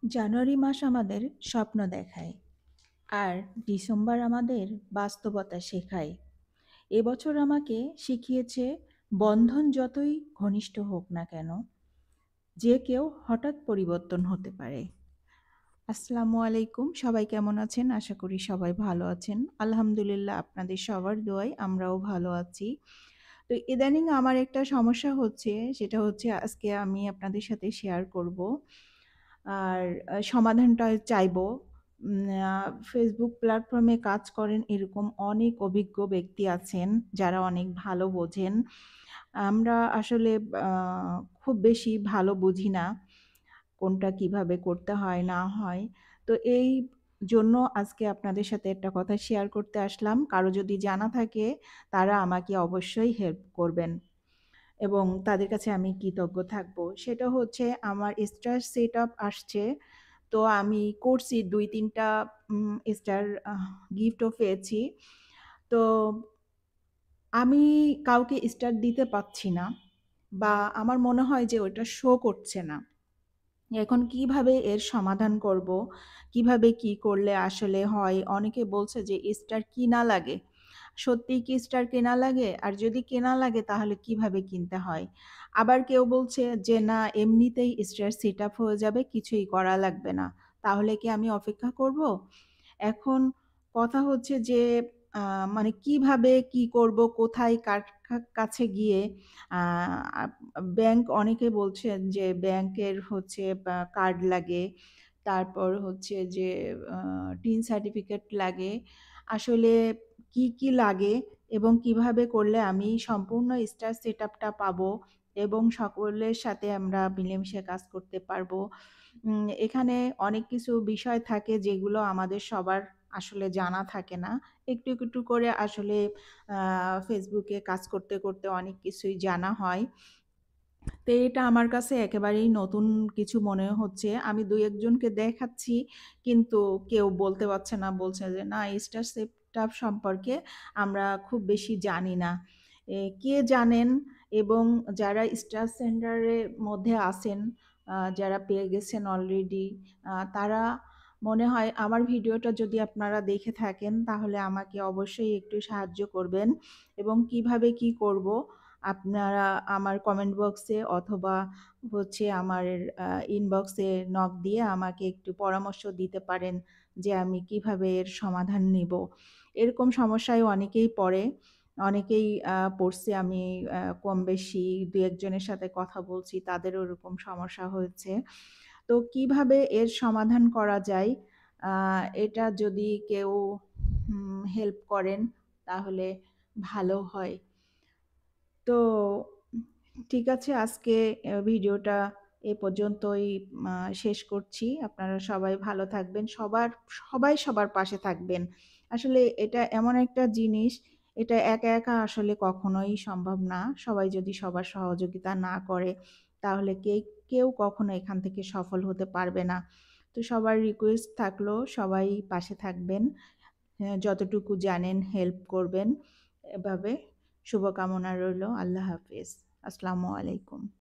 জানুয়ারি মাস আমাদের স্বপ্ন দেখায় আর ডিসেম্বর আমাদের বাস্তবতা শেখায়। এবছর আমাকে শিখিয়েছে বন্ধন যতই ঘনিষ্ঠ হোক না কেন, যে কেউ হঠাৎ পরিবর্তন হতে পারে। আসসালামু আলাইকুম, সবাই কেমন আছেন? আশা করি সবাই ভালো আছেন। আলহামদুলিল্লাহ, আপনাদের সবার দোয়ায় আমরাও ভালো আছি। তো ইদানিং আমার একটা সমস্যা হচ্ছে, সেটা হচ্ছে আজকে আমি আপনাদের সাথে শেয়ার করব। আর সমাধানটা চাইবো। উম আ Facebook প্ল্যাটফর্মে কাজ করেন এরকম অনেক অভিজ্ঞ ব্যক্তি আছেন, যারা অনেক ভালো বোঝেন। আমরা আসলে আ খুব বেশি ভালো বুঝি না, কোনটা কিভাবে করতে হয় না হয়। তো এই জন্য আজকে আপনাদের সাথে একটা কথা শেয়ার করতে আসলাম। কারো যদি জানা থাকে, তারা আমাকে অবশ্যই হেল্প করবেন। এবং তাদের কাছে আমি কৃতজ্ঞ থাকবো। সেটা হচ্ছে আমার স্টার সেটআপ আসছে। তো আমি করছি ২-৩ টা স্টার গিফটও পেয়েছি। তো আমি কাউকে স্টার দিতে পারছি না, বা আমার মনে হয় যে ওটা শো করছে না। এখন কিভাবে এর সমাধান করব? কিভাবে কি করলে আসলে হয়? অনেকে বলছে যে স্টার কিনা লাগে। সত্যিই কি স্টার কেনা লাগে? আর যদি কেনা লাগে তাহলে কিভাবে কিনতে হয়? আবার কেউ বলছে যে না, এমনিতেই স্টার সেটআপ হয়ে যাবে, কিছুই করা লাগবে না। তাহলে কি আমি অপেক্ষা করব? এখন কথা হচ্ছে যে আ মানে কিভাবে কি করব? কোথায় কার কাছে গিয়ে আ আপ ব্যাংক, অনেকে বলছেন যে ব্যাংকের হচ্ছে কার্ড লাগে। তারপর হচ্ছে যে আ টিন সার্টিফিকেট লাগে। আসলে কি লাগে এবং কিভাবে করলে আমি সম্পূর্ণ স্টার সেটআপটা পাবো এবং সকলের সাথে আমরা মিলেমিশে কাজ করতে পারবো। এখানে অনেক কিছু বিষয় থাকে যেগুলো আমাদের সবার আসলে জানা থাকে না। একটু করে আসলে আ Facebook এ কাজ করতে অনেক কিছুই জানা হয়। তো এটা আমার কাছে একেবারেই নতুন কিছু মনে হচ্ছে। আমি ২-১ জনকে দেখাচ্ছি, কিন্তু কেউ বলতে পারছে না। বলছে যে, "না, স্টার সেটআপ সম্পর্কে আমরা খুব বেশি জানি না।" কে জানেন এবং যারা স্টার সেন্টারের মধ্যে আছেন, যারা পেয়ে গেছেন অলরেডি, তারা মনে হয় আমার ভিডিওটা যদি আপনারা দেখে থাকেন, তাহলে আমাকে অবশ্যই একটু সাহায্য করবেন এবং কিভাবে কি করব, আপনারা আমার কমেন্ট বক্সে অথবা হচ্ছে আমার ইনবক্সে নক দিয়ে আমাকে একটু পরামর্শ দিতে পারেন যে আমি কিভাবে এর সমাধান নিব। এরকম সমস্যায় অনেকেই পড়ে। অনেকেই পড়ছে, আমি কম বেশি ২-১ জনের সাথে কথা বলছি, তাদেরও ওরকম সমস্যা হয়েছে। তো কিভাবে এর সমাধান করা যায়, আ এটা যদি কেউ হেল্প করেন তাহলে ভালো হয়। তো ঠিক আছে, আজকে ভিডিওটা এ পর্যন্তই আ শেষ করছি। আপনারা সবাই ভালো থাকবেন। সবাই সবার পাশে থাকবেন। আসলে এটা এমন একটা জিনিস, এটা একা আসলে কখনোই সম্ভব না। সবাই যদি সবার সহযোগিতা না করে, তাহলে কেউ কখনো এখান থেকে সফল হতে পারবে না। তো সবার রিকোয়েস্ট থাকলো সবাই পাশে থাকবেন। যতটুকু জানেন হেল্প করবেন। এভাবে শুভকামনা রইলো। আল্লাহ হাফেজ। আসসালামু আলাইকুম।